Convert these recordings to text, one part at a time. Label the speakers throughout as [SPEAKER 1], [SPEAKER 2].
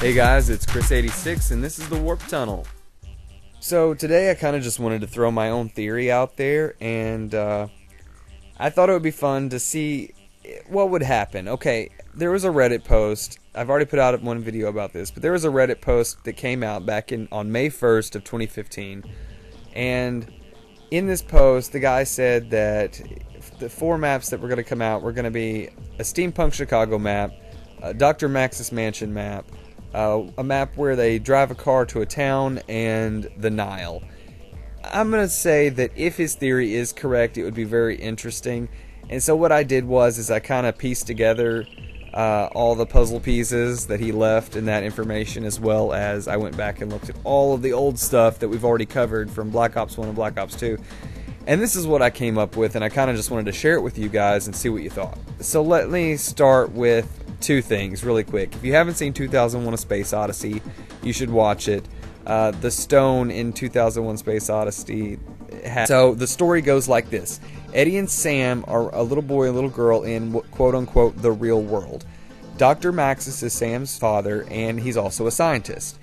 [SPEAKER 1] Hey guys, it's Chris86 and this is the Warp Tunnel. So today I kind of just wanted to throw my own theory out there, and I thought it would be fun to see what would happen. Okay, there was a Reddit post. I've already put out one video about this, but there was a Reddit post that came out back on May 1st of 2015, and in this post the guy said that the 4 maps that were going to come out were going to be a Steampunk Chicago map, a Dr. Max's Mansion map, a map where they drive a car to a town, and the Nile. I'm going to say that if his theory is correct, it would be very interesting. And so what I did was I kind of pieced together all the puzzle pieces that he left in that information, as well as I went back and looked at all of the old stuff that we've already covered from Black Ops 1 and Black Ops 2. And this is what I came up with, and I kind of just wanted to share it with you guys and see what you thought. So let me start with 2 things really quick. If you haven't seen 2001: A Space Odyssey, you should watch it. The stone in 2001: Space Odyssey so the story goes like this. Eddie and Sam are a little boy and little girl in quote-unquote the real world. Dr. Maxis is Sam's father, and he's also a scientist.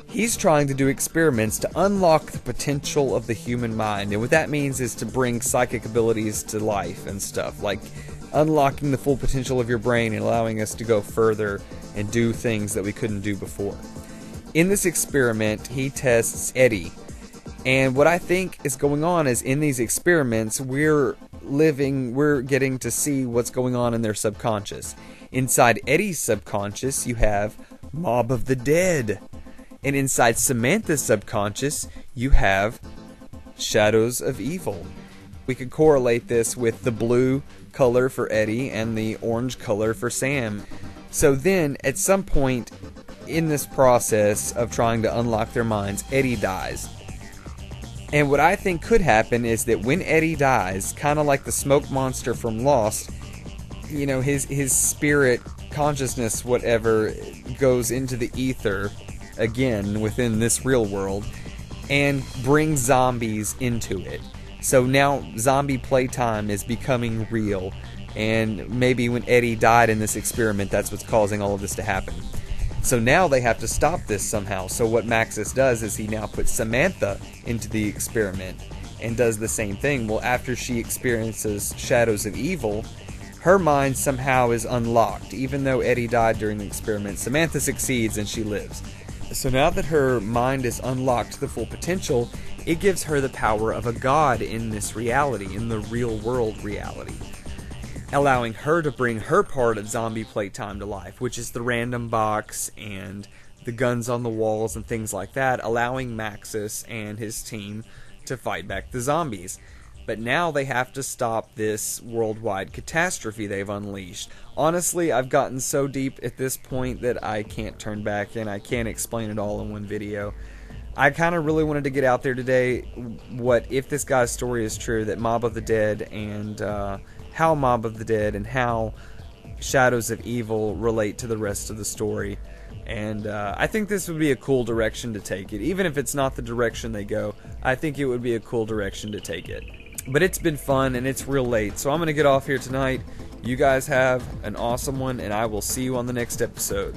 [SPEAKER 1] He's trying to do experiments to unlock the potential of the human mind, and what that means is to bring psychic abilities to life and stuff, like unlocking the full potential of your brain and allowing us to go further and do things that we couldn't do before. In this experiment, he tests Eddie. And what I think is going on is in these experiments, we're getting to see what's going on in their subconscious. Inside Eddie's subconscious, you have Mob of the Dead. And inside Samantha's subconscious, you have Shadows of Evil. We could correlate this with the blue color for Eddie and the orange color for Sam. So then, at some point in this process of trying to unlock their minds, Eddie dies. And what I think could happen is that when Eddie dies, kind of like the smoke monster from Lost, you know, his spirit, consciousness, whatever, goes into the ether again within this real world and brings zombies into it. So now zombie playtime is becoming real, and maybe when Eddie died in this experiment, that's what's causing all of this to happen. So now they have to stop this somehow. So what Maxis does is he now puts Samantha into the experiment and does the same thing. Well, after she experiences Shadows of Evil, her mind somehow is unlocked. Even though Eddie died during the experiment, Samantha succeeds and she lives. So now that her mind is unlocked to the full potential, it gives her the power of a god in this reality, in the real world reality, allowing her to bring her part of zombie playtime to life, which is the random box and the guns on the walls and things like that, allowing Maxis and his team to fight back the zombies. But now they have to stop this worldwide catastrophe they've unleashed. Honestly, I've gotten so deep at this point that I can't turn back, and I can't explain it all in one video. I kind of really wanted to get out there today what if this guy's story is true, that Mob of the Dead and how Mob of the Dead and how Shadows of Evil relate to the rest of the story. And I think this would be a cool direction to take it. Even if it's not the direction they go, I think it would be a cool direction to take it. But it's been fun, and it's real late, so I'm going to get off here tonight. You guys have an awesome one, and I will see you on the next episode.